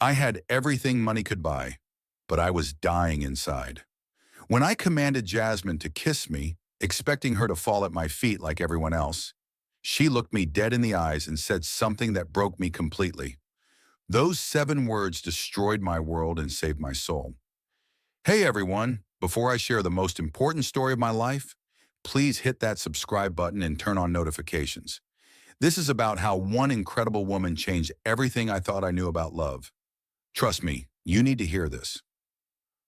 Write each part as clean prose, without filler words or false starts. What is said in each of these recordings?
I had everything money could buy, but I was dying inside. When I commanded Jasmine to kiss me, expecting her to fall at my feet like everyone else, she looked me dead in the eyes and said something that broke me completely. Those 7 words destroyed my world and saved my soul. Hey everyone, before I share the most important story of my life, please hit that subscribe button and turn on notifications. This is about how one incredible woman changed everything I thought I knew about love. Trust me, you need to hear this.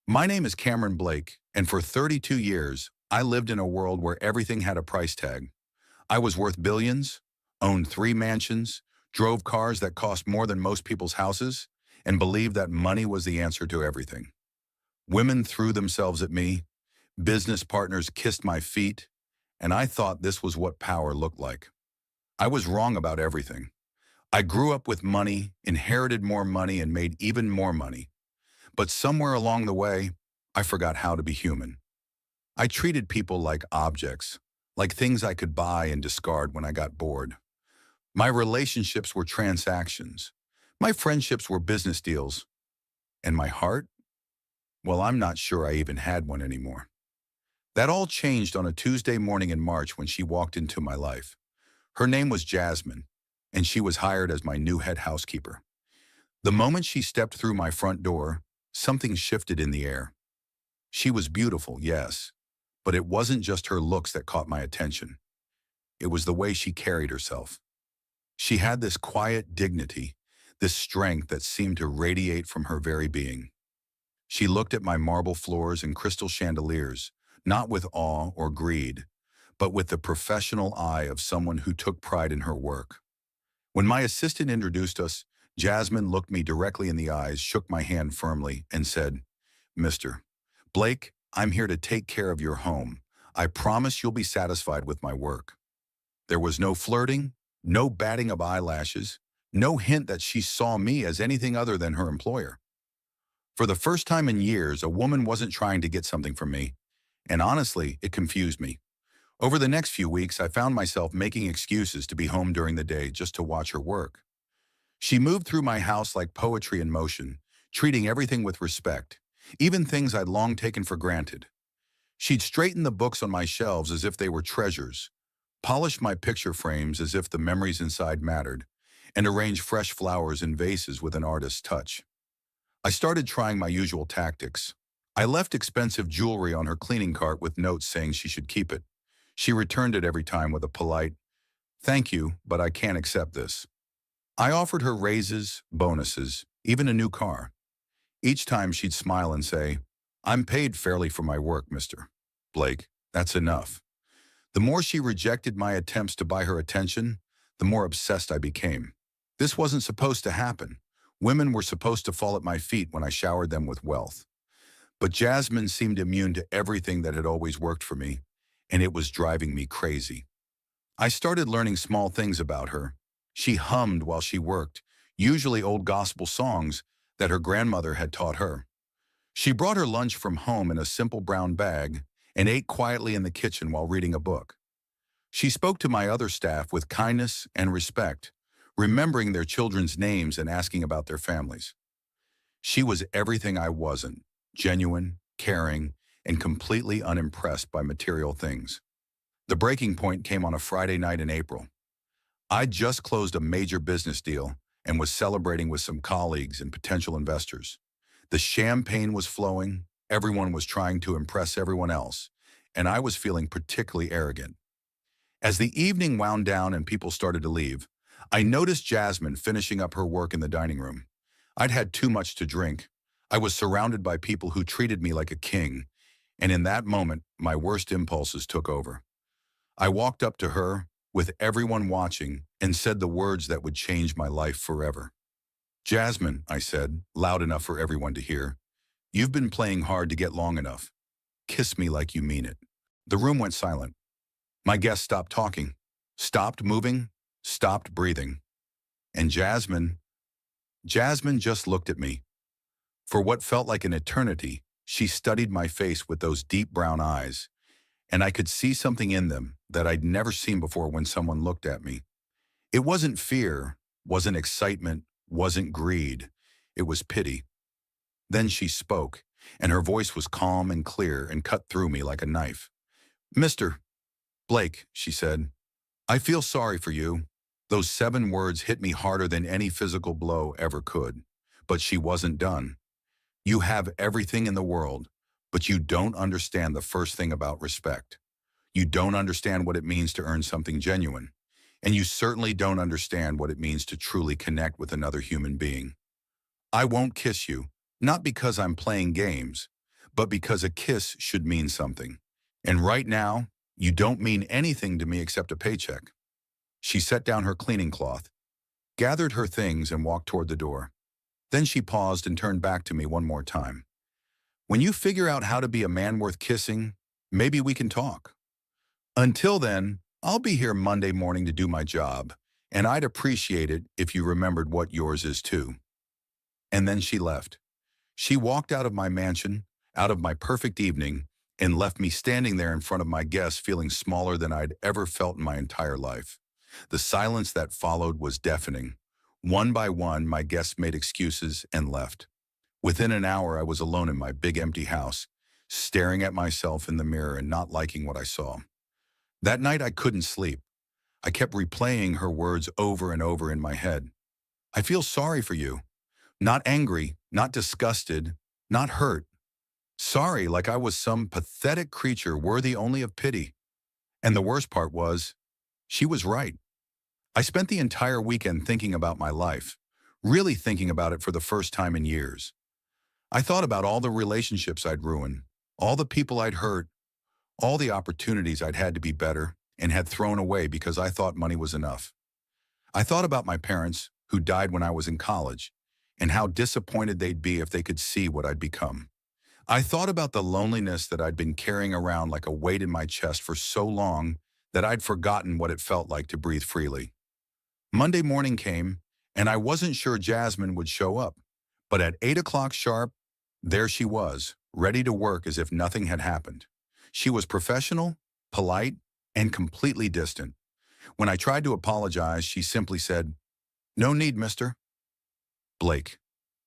My name is Cameron Blake, and for 32 years, I lived in a world where everything had a price tag. I was worth billions, owned 3 mansions, drove cars that cost more than most people's houses, and believed that money was the answer to everything. Women threw themselves at me, business partners kissed my feet, and I thought this was what power looked like. I was wrong about everything. I grew up with money, inherited more money, and made even more money. But somewhere along the way, I forgot how to be human. I treated people like objects, like things I could buy and discard when I got bored. My relationships were transactions. My friendships were business deals. And my heart? Well, I'm not sure I even had one anymore. That all changed on a Tuesday morning in March when she walked into my life. Her name was Jasmine, and she was hired as my new head housekeeper. The moment she stepped through my front door, something shifted in the air. She was beautiful, yes, but it wasn't just her looks that caught my attention. It was the way she carried herself. She had this quiet dignity, this strength that seemed to radiate from her very being. She looked at my marble floors and crystal chandeliers, not with awe or greed, but with the professional eye of someone who took pride in her work. When my assistant introduced us, Jasmine looked me directly in the eyes, shook my hand firmly, and said, "Mr. Blake, I'm here to take care of your home. I promise you'll be satisfied with my work." There was no flirting, no batting of eyelashes, no hint that she saw me as anything other than her employer. For the first time in years, a woman wasn't trying to get something from me, and honestly, it confused me. Over the next few weeks, I found myself making excuses to be home during the day just to watch her work. She moved through my house like poetry in motion, treating everything with respect, even things I'd long taken for granted. She'd straighten the books on my shelves as if they were treasures, polish my picture frames as if the memories inside mattered, and arrange fresh flowers in vases with an artist's touch. I started trying my usual tactics. I left expensive jewelry on her cleaning cart with notes saying she should keep it. She returned it every time with a polite, "Thank you, but I can't accept this." I offered her raises, bonuses, even a new car. Each time she'd smile and say, "I'm paid fairly for my work, Mr. Blake. That's enough." The more she rejected my attempts to buy her attention, the more obsessed I became. This wasn't supposed to happen. Women were supposed to fall at my feet when I showered them with wealth. But Jasmine seemed immune to everything that had always worked for me, and it was driving me crazy. I started learning small things about her. She hummed while she worked, usually old gospel songs that her grandmother had taught her. She brought her lunch from home in a simple brown bag and ate quietly in the kitchen while reading a book. She spoke to my other staff with kindness and respect, remembering their children's names and asking about their families. She was everything I wasn't: genuine, caring, and completely unimpressed by material things. The breaking point came on a Friday night in April. I'd just closed a major business deal and was celebrating with some colleagues and potential investors. The champagne was flowing, everyone was trying to impress everyone else, and I was feeling particularly arrogant. As the evening wound down and people started to leave, I noticed Jasmine finishing up her work in the dining room. I'd had too much to drink. I was surrounded by people who treated me like a king, and in that moment, my worst impulses took over. I walked up to her, with everyone watching, and said the words that would change my life forever. "Jasmine," I said, loud enough for everyone to hear, "you've been playing hard to get long enough. Kiss me like you mean it." The room went silent. My guests stopped talking, stopped moving, stopped breathing. And Jasmine just looked at me. For what felt like an eternity, she studied my face with those deep brown eyes, and I could see something in them that I'd never seen before when someone looked at me. It wasn't fear, wasn't excitement, wasn't greed. It was pity. Then she spoke, and her voice was calm and clear and cut through me like a knife. "Mr. Blake," she said, "I feel sorry for you." Those 7 words hit me harder than any physical blow ever could. But she wasn't done. "You have everything in the world, but you don't understand the first thing about respect. You don't understand what it means to earn something genuine. And you certainly don't understand what it means to truly connect with another human being. I won't kiss you, not because I'm playing games, but because a kiss should mean something. And right now, you don't mean anything to me except a paycheck." She set down her cleaning cloth, gathered her things, and walked toward the door. Then she paused and turned back to me one more time. "When you figure out how to be a man worth kissing, maybe we can talk. Until then, I'll be here Monday morning to do my job, and I'd appreciate it if you remembered what yours is too." And then she left. She walked out of my mansion, out of my perfect evening, and left me standing there in front of my guests feeling smaller than I'd ever felt in my entire life. The silence that followed was deafening. One by one, my guests made excuses and left. Within an hour, I was alone in my big empty house, staring at myself in the mirror and not liking what I saw. That night, I couldn't sleep. I kept replaying her words over and over in my head. "I feel sorry for you." Not angry, not disgusted, not hurt. Sorry, like I was some pathetic creature worthy only of pity. And the worst part was, she was right. I spent the entire weekend thinking about my life, really thinking about it for the first time in years. I thought about all the relationships I'd ruined, all the people I'd hurt, all the opportunities I'd had to be better and had thrown away because I thought money was enough. I thought about my parents, who died when I was in college, and how disappointed they'd be if they could see what I'd become. I thought about the loneliness that I'd been carrying around like a weight in my chest for so long that I'd forgotten what it felt like to breathe freely. Monday morning came, and I wasn't sure Jasmine would show up. But at 8 o'clock sharp, there she was, ready to work as if nothing had happened. She was professional, polite, and completely distant. When I tried to apologize, she simply said, "No need, mister." Blake,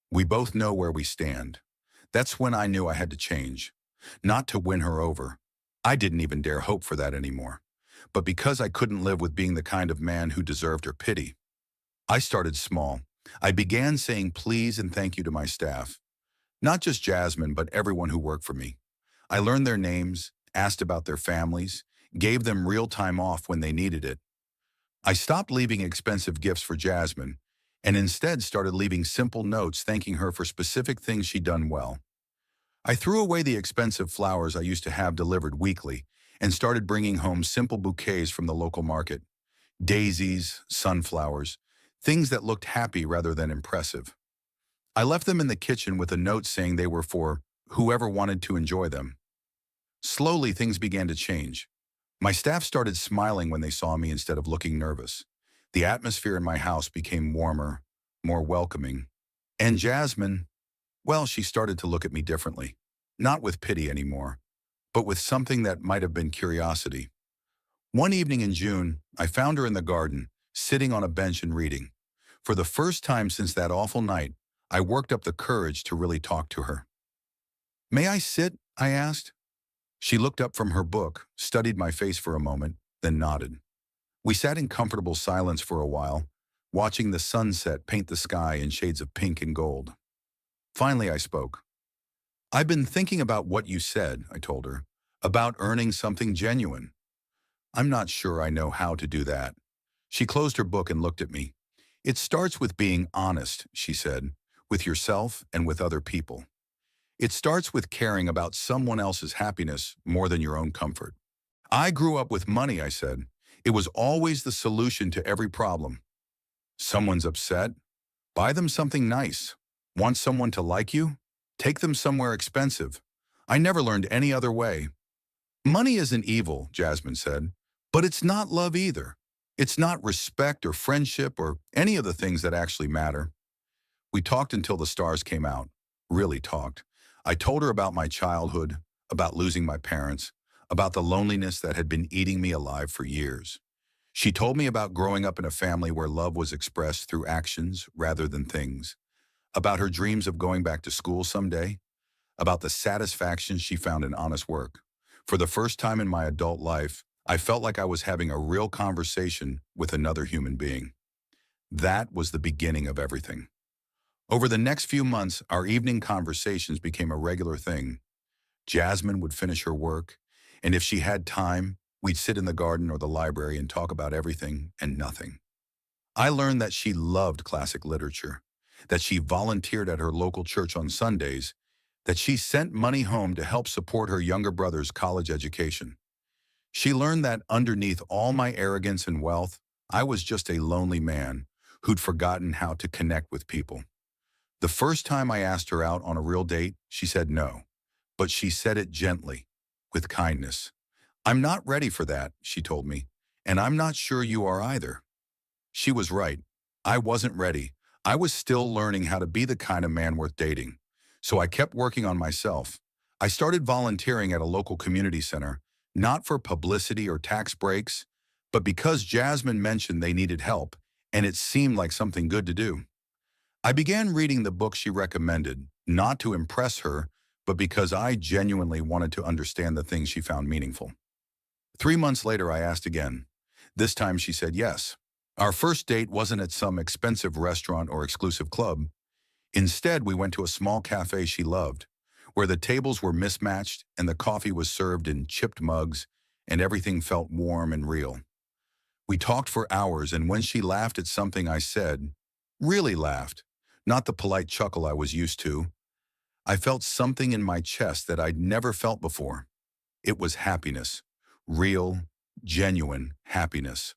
we both know where we stand. That's when I knew I had to change. Not to win her over. I didn't even dare hope for that anymore. But because I couldn't live with being the kind of man who deserved her pity. I started small. I began saying please and thank you to my staff. Not just Jasmine, but everyone who worked for me. I learned their names, asked about their families, gave them real time off when they needed it. I stopped leaving expensive gifts for Jasmine, and instead started leaving simple notes thanking her for specific things she'd done well. I threw away the expensive flowers I used to have delivered weekly and started bringing home simple bouquets from the local market. Daisies, sunflowers, things that looked happy rather than impressive. I left them in the kitchen with a note saying they were for whoever wanted to enjoy them. Slowly, things began to change. My staff started smiling when they saw me instead of looking nervous. The atmosphere in my house became warmer, more welcoming. And Jasmine, well, she started to look at me differently. Not with pity anymore, but with something that might have been curiosity. One evening in June, I found her in the garden, sitting on a bench and reading. For the first time since that awful night, I worked up the courage to really talk to her. "May I sit?" I asked. She looked up from her book, studied my face for a moment, then nodded. We sat in comfortable silence for a while, watching the sunset paint the sky in shades of pink and gold. Finally, I spoke. "I've been thinking about what you said," I told her, "about earning something genuine. I'm not sure I know how to do that." She closed her book and looked at me. "It starts with being honest," she said, "with yourself and with other people. It starts with caring about someone else's happiness more than your own comfort." "I grew up with money," I said. "It was always the solution to every problem. Someone's upset? Buy them something nice. Want someone to like you? Take them somewhere expensive. I never learned any other way." "Money isn't evil," Jasmine said, "but it's not love either. It's not respect or friendship or any of the things that actually matter." We talked until the stars came out. Really talked. I told her about my childhood, about losing my parents, about the loneliness that had been eating me alive for years. She told me about growing up in a family where love was expressed through actions rather than things, about her dreams of going back to school someday, about the satisfaction she found in honest work. For the first time in my adult life, I felt like I was having a real conversation with another human being. That was the beginning of everything. Over the next few months, our evening conversations became a regular thing. Jasmine would finish her work, and if she had time, we'd sit in the garden or the library and talk about everything and nothing. I learned that she loved classic literature, that she volunteered at her local church on Sundays, that she sent money home to help support her younger brother's college education. She learned that underneath all my arrogance and wealth, I was just a lonely man who'd forgotten how to connect with people. The first time I asked her out on a real date, she said no, but she said it gently, with kindness. "I'm not ready for that," she told me, "and I'm not sure you are either." She was right. I wasn't ready. I was still learning how to be the kind of man worth dating. So I kept working on myself. I started volunteering at a local community center, not for publicity or tax breaks, but because Jasmine mentioned they needed help, and it seemed like something good to do. I began reading the book she recommended, not to impress her, but because I genuinely wanted to understand the things she found meaningful. 3 months later, I asked again. This time she said yes. Our first date wasn't at some expensive restaurant or exclusive club. Instead, we went to a small cafe she loved, where the tables were mismatched and the coffee was served in chipped mugs and everything felt warm and real. We talked for hours, and when she laughed at something I said, really laughed, not the polite chuckle I was used to, I felt something in my chest that I'd never felt before. It was happiness, real, genuine happiness.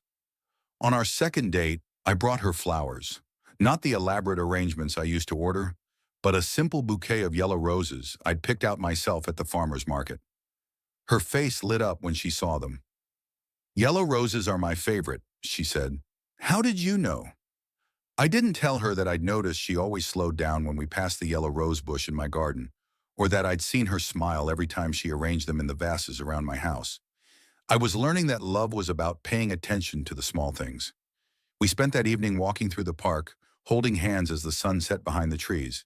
On our second date, I brought her flowers, not the elaborate arrangements I used to order, but a simple bouquet of yellow roses I'd picked out myself at the farmer's market. Her face lit up when she saw them. "Yellow roses are my favorite," she said. "How did you know?" I didn't tell her that I'd noticed she always slowed down when we passed the yellow rose bush in my garden, or that I'd seen her smile every time she arranged them in the vases around my house. I was learning that love was about paying attention to the small things. We spent that evening walking through the park, holding hands as the sun set behind the trees.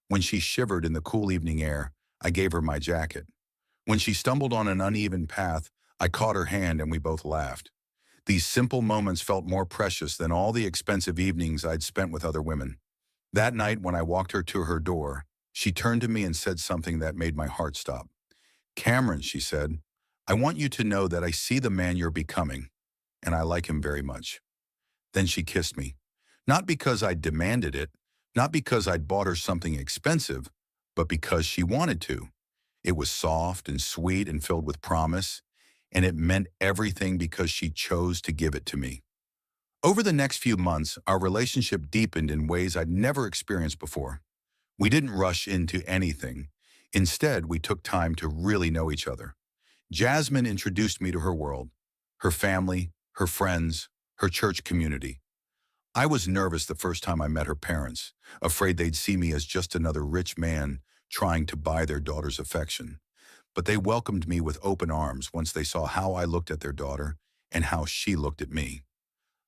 When she shivered in the cool evening air, I gave her my jacket. When she stumbled on an uneven path, I caught her hand and we both laughed. These simple moments felt more precious than all the expensive evenings I'd spent with other women. That night, when I walked her to her door, she turned to me and said something that made my heart stop. "Cameron," she said, "I want you to know that I see the man you're becoming, and I like him very much." Then she kissed me. Not because I'd demanded it, not because I'd bought her something expensive, but because she wanted to. It was soft and sweet and filled with promise, and it meant everything because she chose to give it to me. Over the next few months, our relationship deepened in ways I'd never experienced before. We didn't rush into anything. Instead, we took time to really know each other. Jasmine introduced me to her world, her family, her friends, her church community. I was nervous the first time I met her parents, afraid they'd see me as just another rich man trying to buy their daughter's affection. But they welcomed me with open arms once they saw how I looked at their daughter and how she looked at me.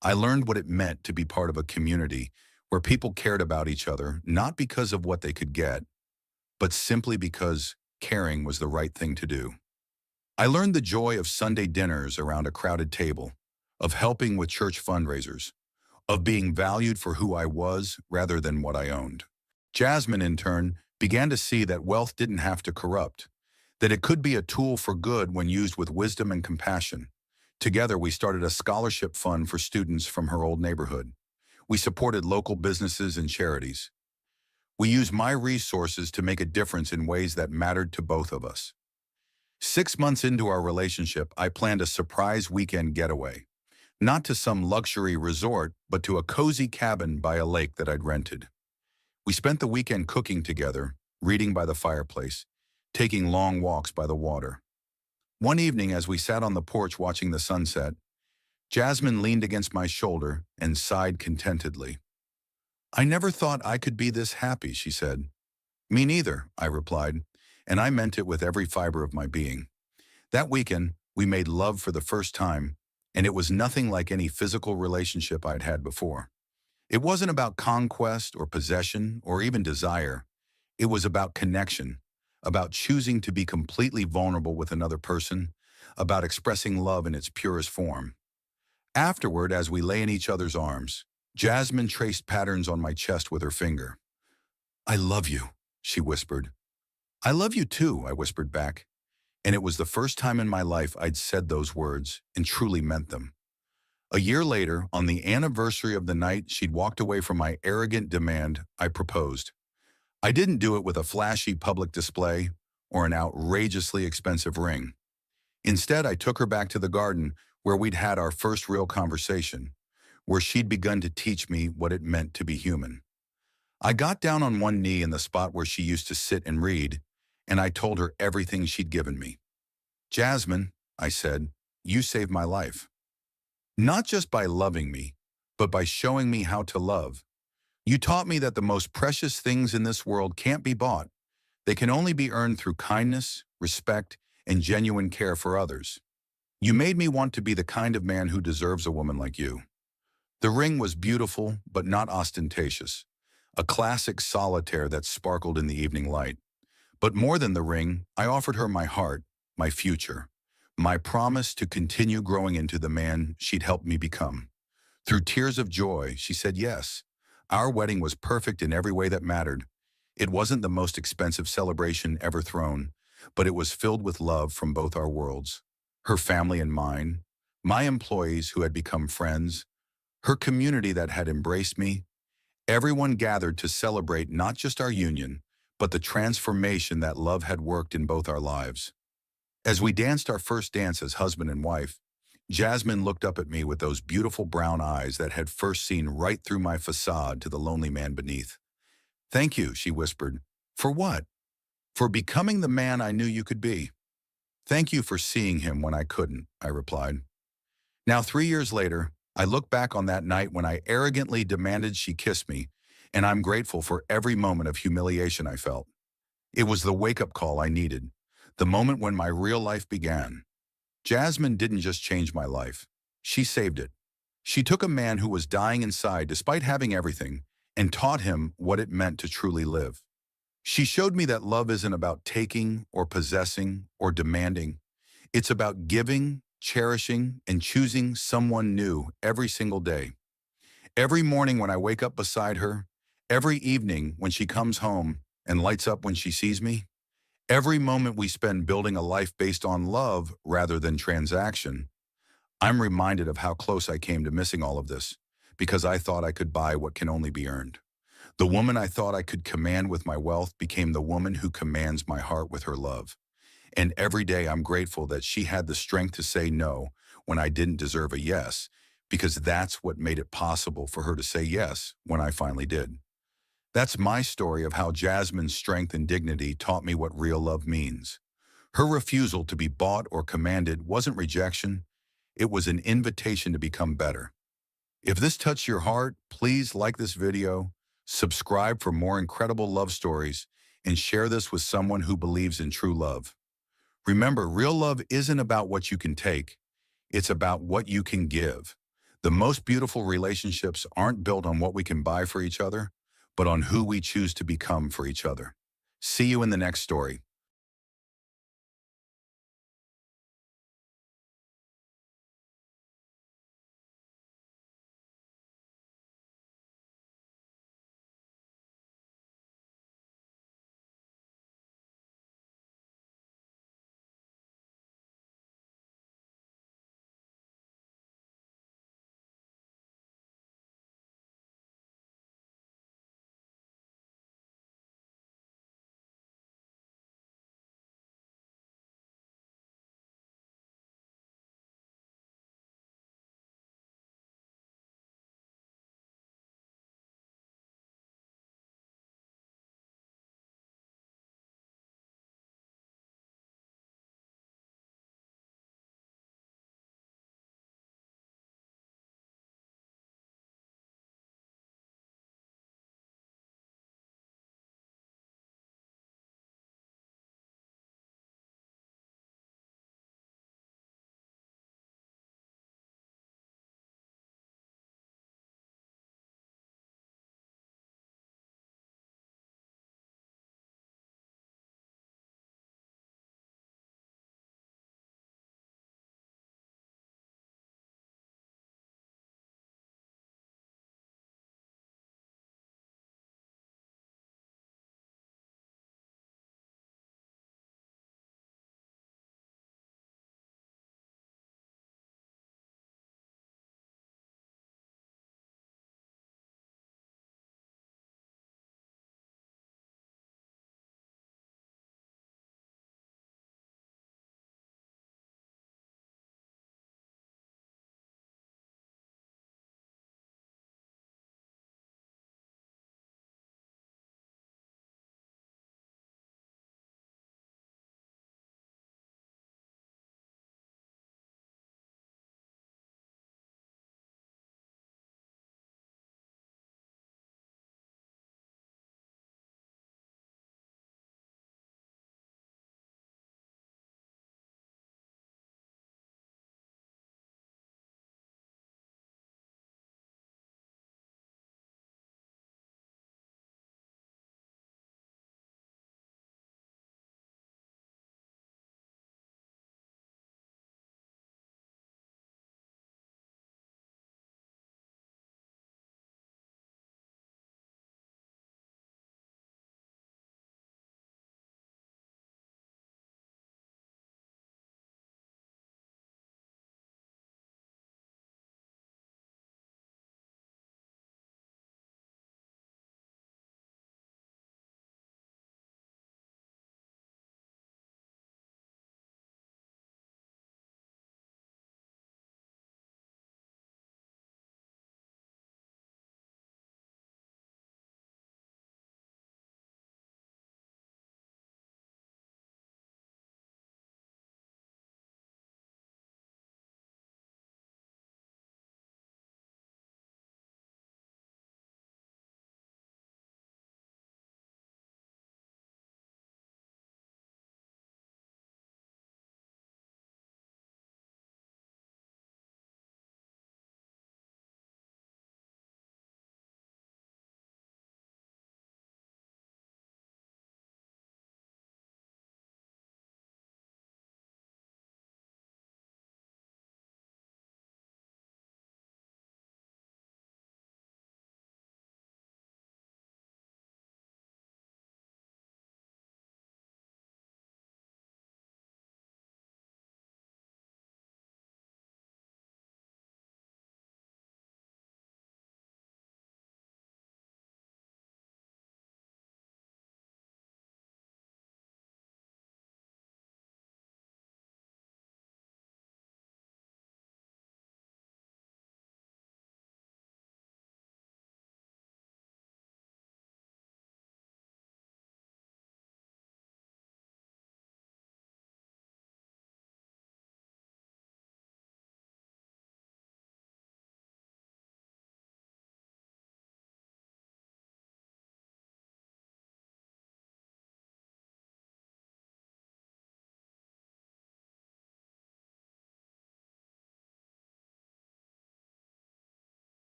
I learned what it meant to be part of a community where people cared about each other, not because of what they could get, but simply because caring was the right thing to do. I learned the joy of Sunday dinners around a crowded table, of helping with church fundraisers, of being valued for who I was rather than what I owned. Jasmine, in turn, began to see that wealth didn't have to corrupt, that it could be a tool for good when used with wisdom and compassion. Together, we started a scholarship fund for students from her old neighborhood. We supported local businesses and charities. We used my resources to make a difference in ways that mattered to both of us. 6 months into our relationship, I planned a surprise weekend getaway. Not to some luxury resort, but to a cozy cabin by a lake that I'd rented. We spent the weekend cooking together, reading by the fireplace, taking long walks by the water. One evening, as we sat on the porch watching the sunset, Jasmine leaned against my shoulder and sighed contentedly. "I never thought I could be this happy," she said. "Me neither," I replied, and I meant it with every fiber of my being. That weekend, we made love for the first time, and it was nothing like any physical relationship I'd had before. It wasn't about conquest or possession or even desire. It was about connection, about choosing to be completely vulnerable with another person, about expressing love in its purest form. Afterward, as we lay in each other's arms, Jasmine traced patterns on my chest with her finger. "I love you," she whispered. "I love you too," I whispered back. And it was the first time in my life I'd said those words and truly meant them. A year later, on the anniversary of the night she'd walked away from my arrogant demand, I proposed. I didn't do it with a flashy public display or an outrageously expensive ring. Instead, I took her back to the garden where we'd had our first real conversation, where she'd begun to teach me what it meant to be human. I got down on one knee in the spot where she used to sit and read, and I told her everything she'd given me. "Jasmine," I said, "you saved my life. Not just by loving me, but by showing me how to love. You taught me that the most precious things in this world can't be bought. They can only be earned through kindness, respect, and genuine care for others. You made me want to be the kind of man who deserves a woman like you." The ring was beautiful, but not ostentatious. A classic solitaire that sparkled in the evening light. But more than the ring, I offered her my heart, my future, my promise to continue growing into the man she'd helped me become. Through tears of joy, she said yes. Our wedding was perfect in every way that mattered. It wasn't the most expensive celebration ever thrown, but it was filled with love from both our worlds. Her family and mine, my employees who had become friends, her community that had embraced me. Everyone gathered to celebrate not just our union, but the transformation that love had worked in both our lives. As we danced our first dance as husband and wife, Jasmine looked up at me with those beautiful brown eyes that had first seen right through my facade to the lonely man beneath. "Thank you," she whispered. "For what?" "For becoming the man I knew you could be." "Thank you for seeing him when I couldn't," I replied. Now, 3 years later, I look back on that night when I arrogantly demanded she kiss me, and I'm grateful for every moment of humiliation I felt. It was the wake-up call I needed, the moment when my real life began. Jasmine didn't just change my life. She saved it. She took a man who was dying inside despite having everything and taught him what it meant to truly live. She showed me that love isn't about taking or possessing or demanding. It's about giving, cherishing, and choosing someone new every single day. Every morning when I wake up beside her, every evening when she comes home and lights up when she sees me, every moment we spend building a life based on love rather than transaction, I'm reminded of how close I came to missing all of this because I thought I could buy what can only be earned. The woman I thought I could command with my wealth became the woman who commands my heart with her love. And every day I'm grateful that she had the strength to say no when I didn't deserve a yes, because that's what made it possible for her to say yes when I finally did. That's my story of how Jasmine's strength and dignity taught me what real love means. Her refusal to be bought or commanded wasn't rejection, it was an invitation to become better. If this touched your heart, please like this video, subscribe for more incredible love stories, and share this with someone who believes in true love. Remember, real love isn't about what you can take, it's about what you can give. The most beautiful relationships aren't built on what we can buy for each other, but on who we choose to become for each other. See you in the next story.